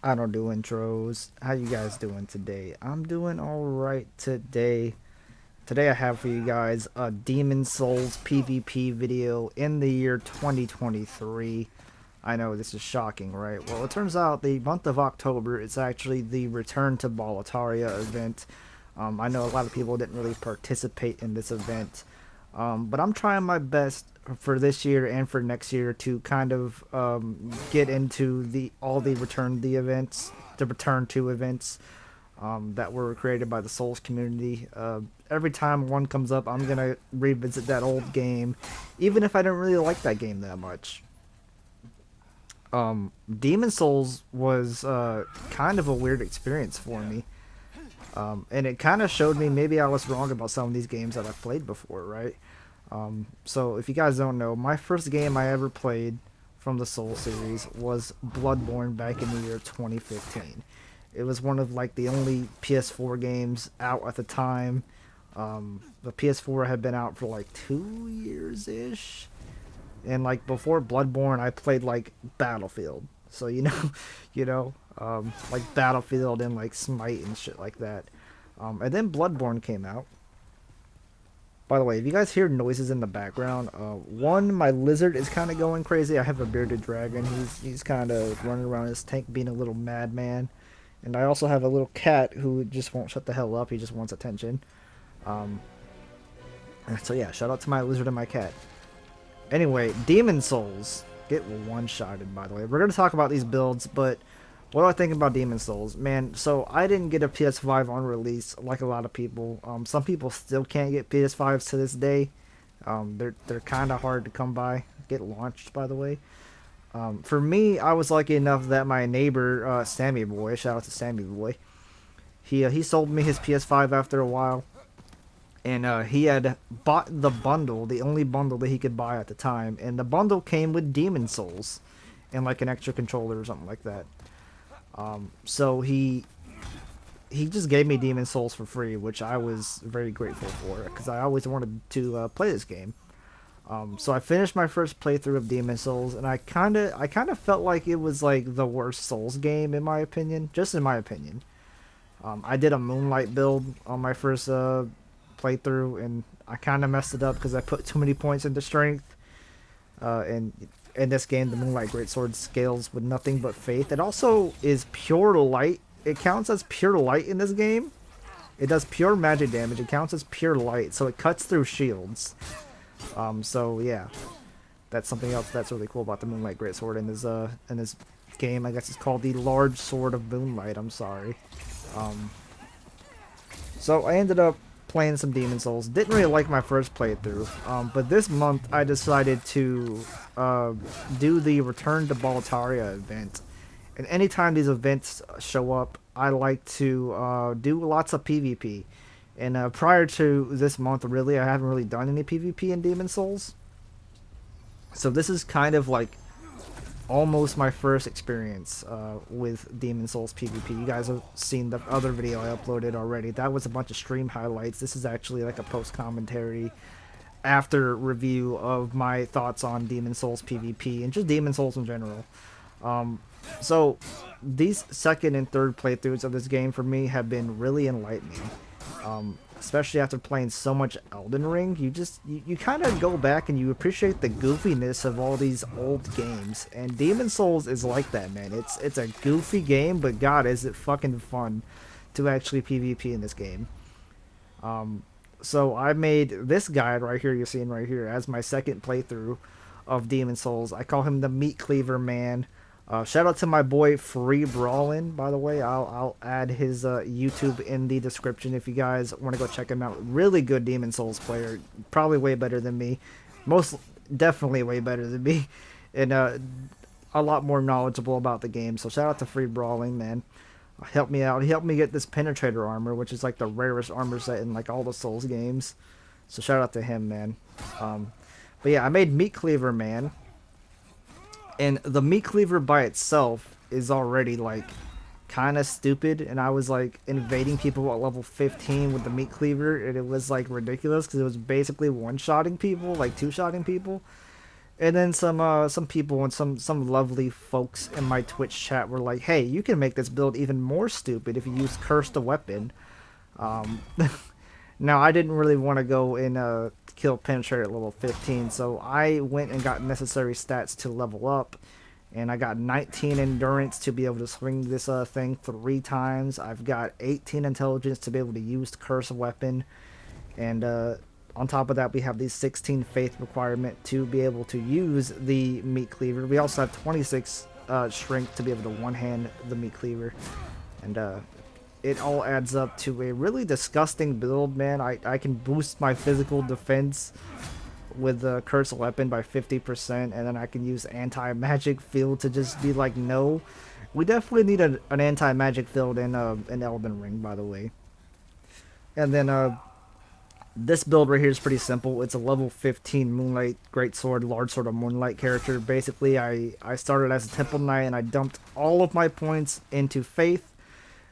I don't do intros. How you guys doing today? I'm doing all right today. Today I have for you guys a Demon Souls PvP video in the year 2023. I know this is shocking, right? Well, it turns out the month of October is actually the Return to Boletaria event. I know a lot of people didn't really participate in this event, but I'm trying my best for this year and for next year to kind of get into the all the return to events that were created by the Souls community. Every time one comes up, I'm gonna revisit that old game, even if I didn't really like that game that much. Demon Souls was kind of a weird experience for me. And it kind of showed me maybe I was wrong about some of these games that I've played before, right? So if you guys don't know, my first game I ever played from the Soul series was Bloodborne back in the year 2015. It was one of like the only PS4 games out at the time. The PS4 had been out for like 2 years ish, and like before Bloodborne, I played like Battlefield. So like Battlefield and like Smite and shit like that. And then Bloodborne came out. By the way, if you guys hear noises in the background, one, my lizard is kind of going crazy. I have a bearded dragon. He's kind of running around his tank being a little madman. And I also have a little cat who just won't shut the hell up. He just wants attention. Um, so yeah, shout out to my lizard and my cat. Anyway, Demon Souls get one-shotted, by the way. We're going to talk about these builds, but what do I think about Demon Souls? Man, so I didn't get a PS5 on release like a lot of people. Some people still can't get PS5s to this day. They're kind of hard to come by. Get launched, by the way. For me, I was lucky enough that my neighbor, Sammy Boy, shout out to Sammy Boy, he sold me his PS5 after a while, and he had bought the bundle, the only bundle that he could buy at the time, and the bundle came with Demon Souls and like an extra controller or something like that. So he just gave me Demon Souls for free, which I was very grateful for because I always wanted to play this game. So I finished my first playthrough of Demon Souls, and I kind of felt like it was like the worst Souls game in my opinion, just in my opinion. I did a Moonlight build on my first playthrough, and I kind of messed it up because I put too many points into strength. And in this game, the Moonlight Greatsword scales with nothing but faith. It also is pure light. It counts as pure light in this game. It does pure magic damage. It counts as pure light, so it cuts through shields. So yeah, that's something else that's really cool about the Moonlight Greatsword in this game. I guess it's called the Large Sword of Moonlight. I'm sorry. Um, so I ended up playing some Demon Souls. Didn't really like my first playthrough, but this month I decided to do the Return to Boletaria event. And anytime these events show up, I like to do lots of PvP. And prior to this month, really, I haven't really done any PvP in Demon Souls. So this is kind of like almost my first experience with Demon Souls PvP. You guys have seen the other video I uploaded already. That was a bunch of stream highlights. This is actually like a post commentary after review of my thoughts on Demon Souls PvP and just Demon Souls in general. So these second and third playthroughs of this game for me have been really enlightening. Especially after playing so much EldenRing, you kind of go back and you appreciate the goofiness of all these old games. And Demon Souls is like that, man. It's a goofy game, but God, is it fucking fun to actually PvP in this game. So I made this guide right here, you're seeing right here, as my second playthrough of Demon Souls. I call him the Meat Cleaver Man. Shout out to my boy Free Brawlin, by the way. I'll add his YouTube in the description if you guys want to go check him out. Really good Demon Souls player, probably way better than me, most definitely way better than me, and a lot more knowledgeable about the game. So shout out to Free Brawling, man. Helped me out. He helped me get this Penetrator armor, which is like the rarest armor set in like all the Souls games. So shout out to him, man. But yeah, I made Meat Cleaver Man. And the Meat Cleaver by itself is already like kind of stupid, and I was like invading people at level 15 with the Meat Cleaver, and it was like ridiculous because it was basically one-shotting people, like two-shotting people. And then some people and some lovely folks in my Twitch chat were like, "Hey, you can make this build even more stupid if you use Curse the Weapon." Um, Now I didn't really want to go and kill Penetrator at level 15, so I went and got necessary stats to level up, and I got 19 endurance to be able to swing this thing 3 times. I've got 18 intelligence to be able to use the Curse Weapon, and on top of that, we have the 16 faith requirement to be able to use the meat cleaver. We also have 26 strength to be able to one-hand the meat cleaver, and it all adds up to a really disgusting build, man. I can boost my physical defense with the Cursed Weapon by 50%, and then I can use Anti-Magic Field to just be like, no. We definitely need an Anti-Magic Field in Elden Ring, by the way. And then this build right here is pretty simple. It's a level 15 Moonlight Greatsword, Large Sword of Moonlight character. Basically, I started as a Temple Knight, and I dumped all of my points into Faith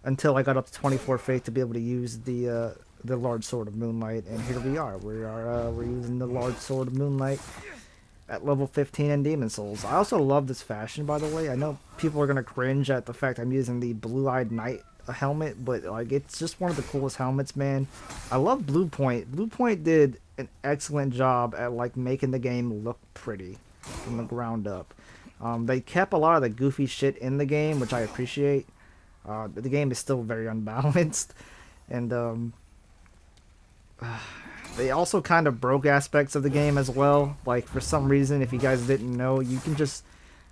until I got up to 24 faith to be able to use the large sword of moonlight, and here we are. We're using the large sword of moonlight at level 15 in Demon Souls. I also love this fashion, by the way. I know people are gonna cringe at the fact I'm using the blue-eyed knight helmet, but like it's just one of the coolest helmets, man. I love Blue Point. Blue Point did an excellent job at like making the game look pretty from the ground up. They kept a lot of the goofy shit in the game, which I appreciate. The game is still very unbalanced, and they also kind of broke aspects of the game as well. Like, for some reason, if you guys didn't know, you can just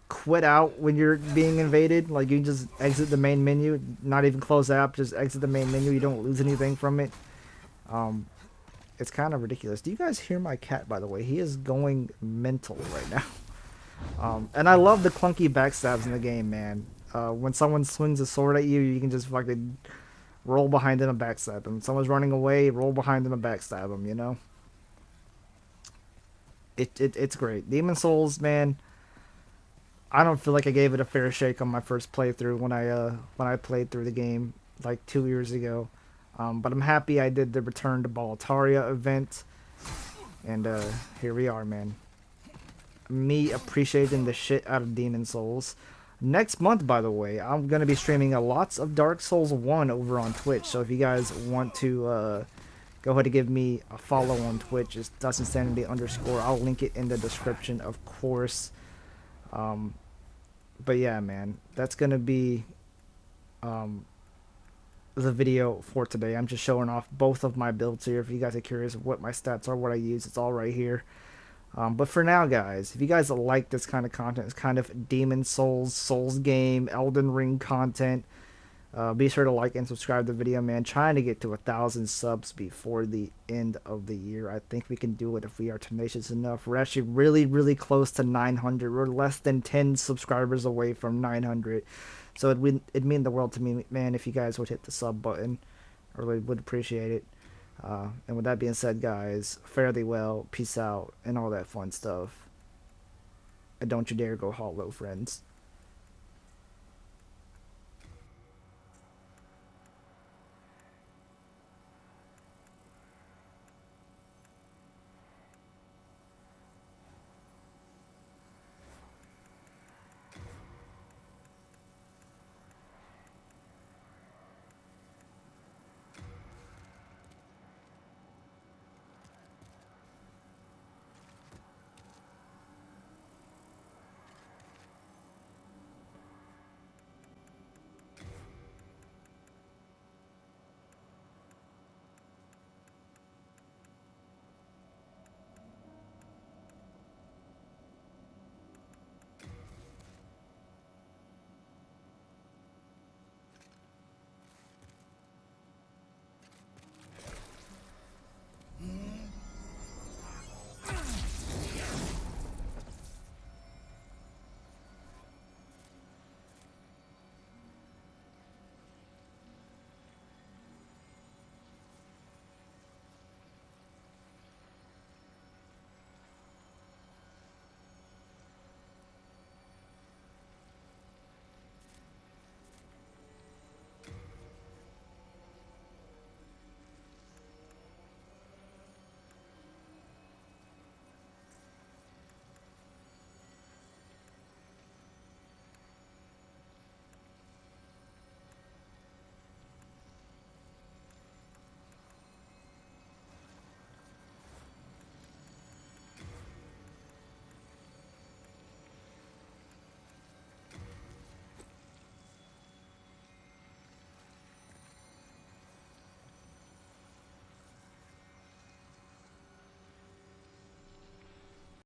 quit out when you're being invaded. Like, you can just exit the main menu, not even close the app, just exit the main menu. You don't lose anything from it. Um, it's kind of ridiculous. Do you guys hear my cat, by the way? He is going mental right now. And I love the clunky backstabs in the game, man. When someone swings a sword at you, you can just fucking roll behind them and backstab them. Someone's running away, roll behind them and backstab them, you know? It's great. Demon Souls, man, I don't feel like I gave it a fair shake on my first playthrough when I played through the game like 2 years ago. But I'm happy I did the Return to Boletaria event, and here we are, man. Me appreciating the shit out of Demon Souls. Next month, by the way, I'm going to be streaming lots of Dark Souls 1 over on Twitch, so if you guys want to go ahead and give me a follow on Twitch, it's DustInsanity_. I'll link it in the description, of course. But yeah, man, that's going to be the video for today. I'm just showing off both of my builds here. If you guys are curious what my stats are, what I use, it's all right here. But for now, guys, if you guys like this kind of content, it's kind of Demon Souls, Souls game, Elden Ring content, be sure to like and subscribe to the video, man. Trying to get to 1,000 subs before the end of the year. I think we can do it if we are tenacious enough. We're actually really, really close to 900. We're less than 10 subscribers away from 900. So it'd mean the world to me, man, if you guys would hit the sub button. I really would appreciate it. And with that being said, guys, fare thee well, peace out, and all that fun stuff. And don't you dare go hollow, friends.